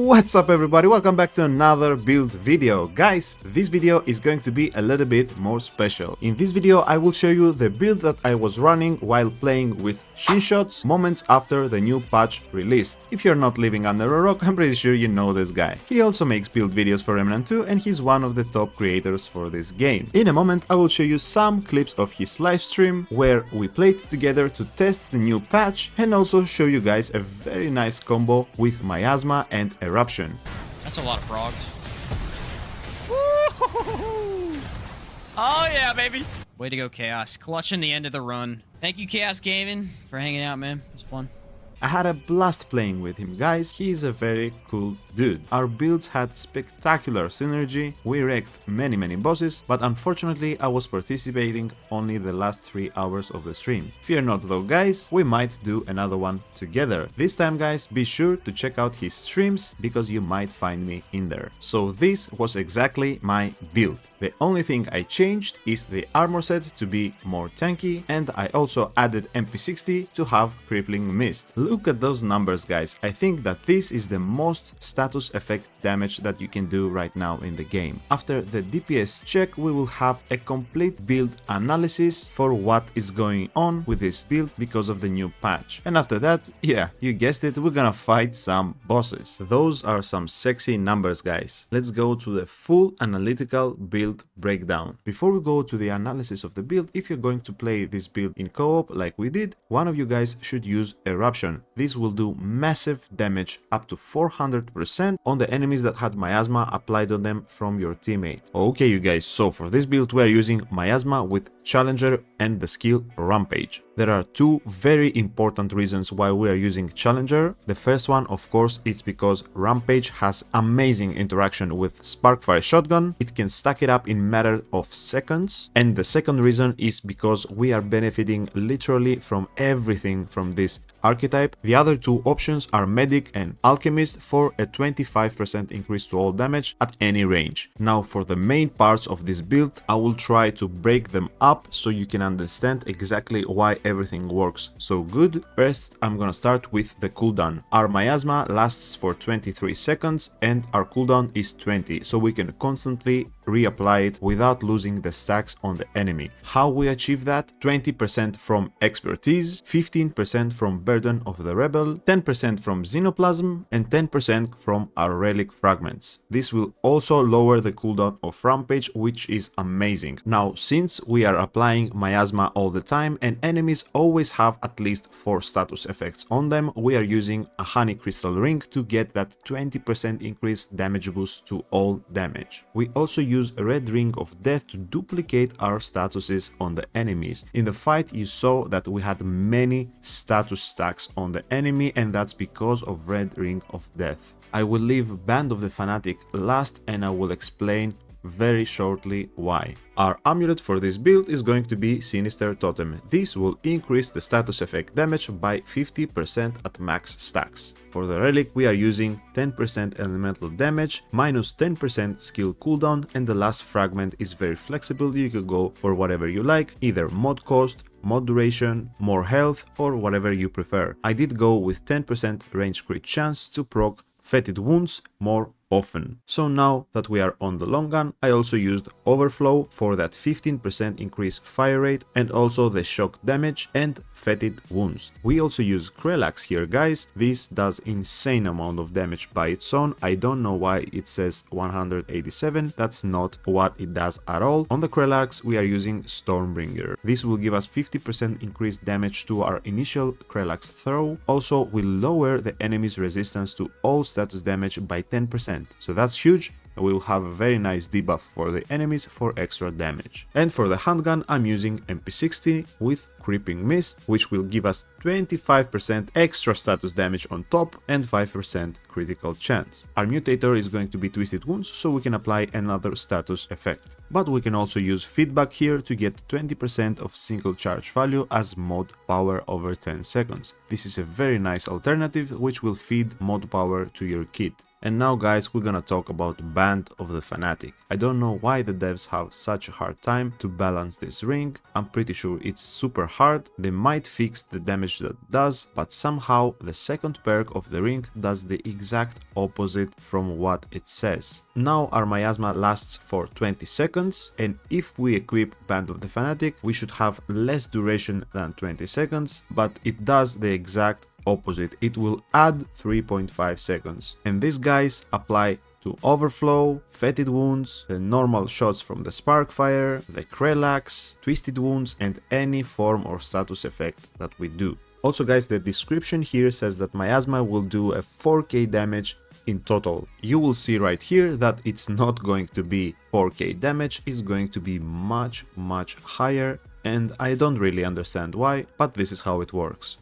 What's up everybody, welcome back to another build video. Guys, this video is going to be a little bit more special. In this video I will show you the build that I was running while playing with SheenShots moments after the new patch released. If you're not living under a rock, I'm pretty sure you know this guy. He also makes build videos for Remnant 2 and he's one of the top creators for this game. In a moment I will show you some clips of his live stream where we played together to test the new patch and also show you guys a very nice combo with Miasma and Eruption. That's a lot of frogs. Oh yeah, baby! Way to go, Chaos. Clutching the end of the run. Thank you, Chaos Gaming, for hanging out, man. It was fun. I had a blast playing with him, guys. He is a very cool dude. Our builds had spectacular synergy, we wrecked many bosses, but unfortunately I was participating only the last 3 hours of the stream. Fear not though guys, we might do another one together. This time guys, be sure to check out his streams because you might find me in there. So this was exactly my build. The only thing I changed is the armor set to be more tanky, and I also added MP60 to have crippling mist. Look at those numbers guys, I think that this is the most status effect damage that you can do right now in the game. After the DPS check we will have a complete build analysis for what is going on with this build because of the new patch. And after that, yeah, you guessed it, we're gonna fight some bosses. Those are some sexy numbers guys. Let's go to the full analytical build breakdown. Before we go to the analysis of the build, if you're going to play this build in co-op like we did, one of you guys should use Eruption. This will do massive damage up to 400% on the enemies that had Miasma applied on them from your teammate. Okay you guys, so for this build we are using Miasma with Challenger and the skill Rampage. There are two very important reasons why we are using Challenger. The first one, of course, it's because Rampage has amazing interaction with Sparkfire Shotgun. It can stack it up in matter of seconds. And the second reason is because we are benefiting literally from everything from this archetype. The other two options are Medic and Alchemist for a 25% increase to all damage at any range. Now for the main parts of this build, I will try to break them up so you can understand exactly why everything works so good. First, I'm gonna start with the cooldown. Our Miasma lasts for 23 seconds and our cooldown is 20, so we can constantly reapply it without losing the stacks on the enemy. How we achieve that? 20% from expertise, 15% from burden of the rebel, 10% from xenoplasm and 10% from our relic fragments. This will also lower the cooldown of Rampage, which is amazing. Now since we are applying Miasma all the time and enemies always have at least 4 status effects on them, we are using a honey crystal ring to get that 20% increased damage boost to all damage. We also use a red ring of death to duplicate our statuses on the enemies. In the fight you saw that we had many status stacks on the enemy, and that's because of red ring of death. I will leave Band of the Fanatic last and I will explain very shortly why. Our amulet for this build is going to be Sinister Totem. This will increase the status effect damage by 50% at max stacks. For the relic we are using 10% elemental damage minus 10% skill cooldown, and the last fragment is very flexible. You could go for whatever you like, either mod cost, mod duration, more health, or whatever you prefer. I did go with 10% range crit chance to proc fetid wounds more often. So now that we are on the long gun, I also used Overflow for that 15% increase fire rate and also the shock damage and fetid wounds. We also use Krelax here guys. This does insane amount of damage by its own. I don't know why it says 187, that's not what it does at all. On the Krelax we are using Stormbringer. This will give us 50% increased damage to our initial Krelax throw. Also will lower the enemy's resistance to all status damage by 10%. So that's huge. We will have a very nice debuff for the enemies for extra damage. And for the handgun I'm using MP60 with Creeping Mist, which will give us 25% extra status damage on top and 5% critical chance. Our mutator is going to be Twisted Wounds, so we can apply another status effect. But we can also use Feedback here to get 20% of single charge value as mod power over 10 seconds. This is a very nice alternative which will feed mod power to your kit. And now guys, we're gonna talk about Band of the Fanatic. I don't know why the devs have such a hard time to balance this ring. I'm pretty sure it's super hard. They might fix the damage that it does, but somehow the second perk of the ring does the exact opposite from what it says. Now our Miasma lasts for 20 seconds, and if we equip Band of the Fanatic, we should have less duration than 20 seconds, but it does the exact opposite. It will add 3.5 seconds. And these guys apply to Overflow, Fetid Wounds, the normal shots from the Sparkfire, the Krelax, Twisted Wounds, and any form or status effect that we do. Also guys, the description here says that Miasma will do a 4k damage in total. You will see right here that it's not going to be 4k damage, it's going to be much higher, and I don't really understand why, but this is how it works.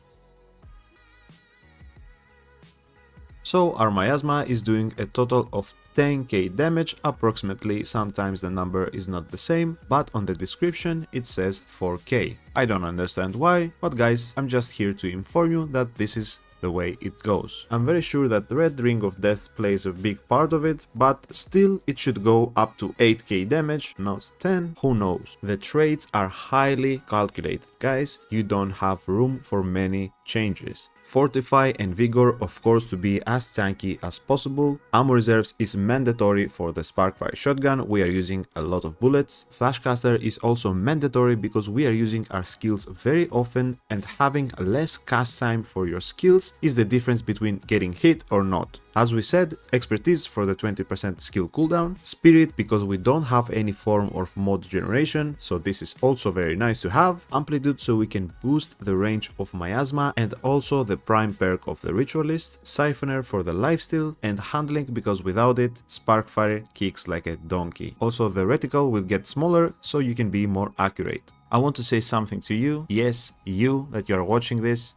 So our Miasma is doing a total of 10k damage approximately. Sometimes the number is not the same, but on the description it says 4k. I don't understand why, but guys, I'm just here to inform you that this is the way it goes. I'm very sure that the Red Ring of Death plays a big part of it, but still it should go up to 8k damage, not 10, who knows. The traits are highly calculated, guys, you don't have room for many changes. Fortify and Vigor, of course, to be as tanky as possible. Ammo reserves is mandatory for the Sparkfire shotgun, we are using a lot of bullets. Flashcaster is also mandatory because we are using our skills very often, and having less cast time for your skills is the difference between getting hit or not. As we said, Expertise for the 20% skill cooldown, Spirit because we don't have any form of mod generation, so this is also very nice to have, Amplitude so we can boost the range of Miasma and also the prime perk of the Ritualist, Siphoner for the lifesteal, and Handling because without it, Sparkfire kicks like a donkey. Also the reticle will get smaller so you can be more accurate. I want to say something to you, yes, you that you are watching this,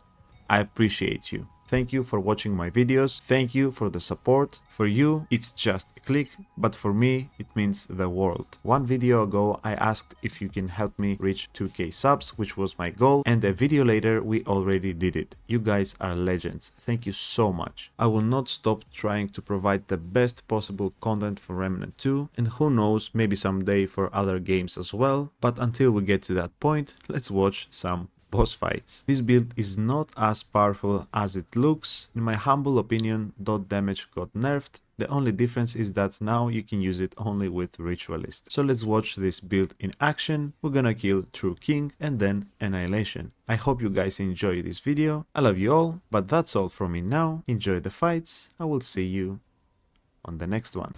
I appreciate you. Thank you for watching my videos, thank you for the support. For you, it's just a click, but for me, it means the world. One video ago, I asked if you can help me reach 2k subs, which was my goal, and a video later, we already did it. You guys are legends. Thank you so much. I will not stop trying to provide the best possible content for Remnant 2, and who knows, maybe someday for other games as well, but until we get to that point, let's watch some boss fights. This build is not as powerful as it looks. In my humble opinion, dot damage got nerfed. The only difference is that now you can use it only with Ritualist. So let's watch this build in action. We're gonna kill True King and then Annihilation. I hope you guys enjoy this video. I love you all, but that's all from me now. Enjoy the fights. I will see you on the next one.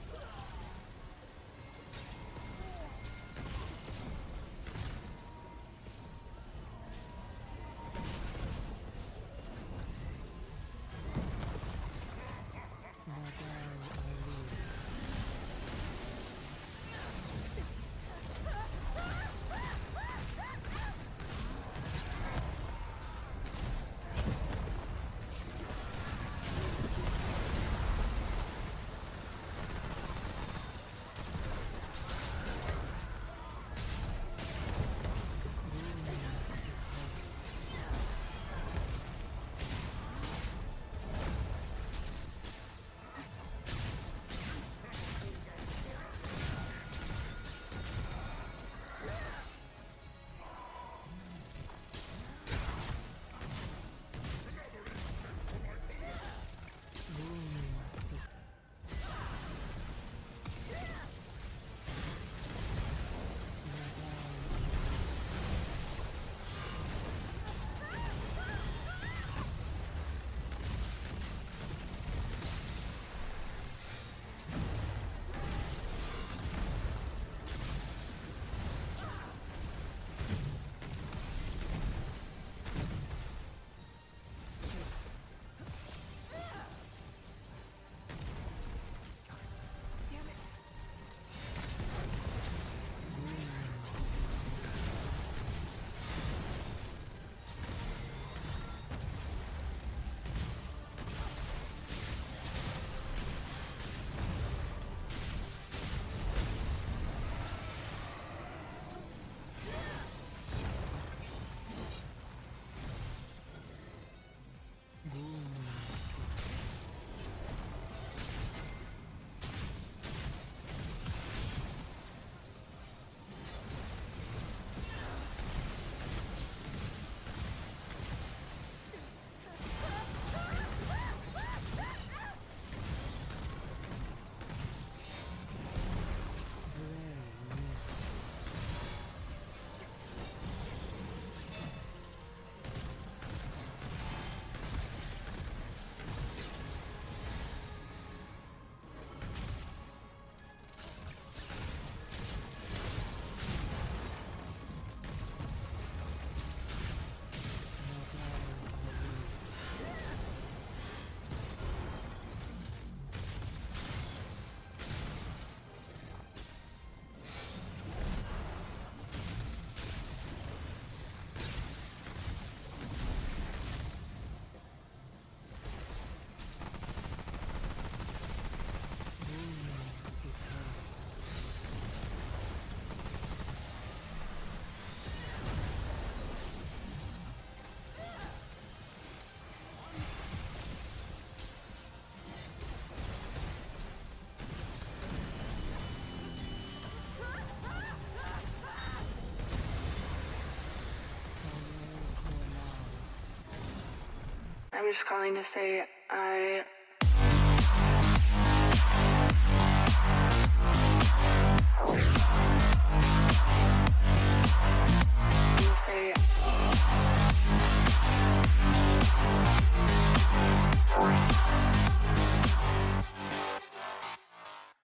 just calling to say I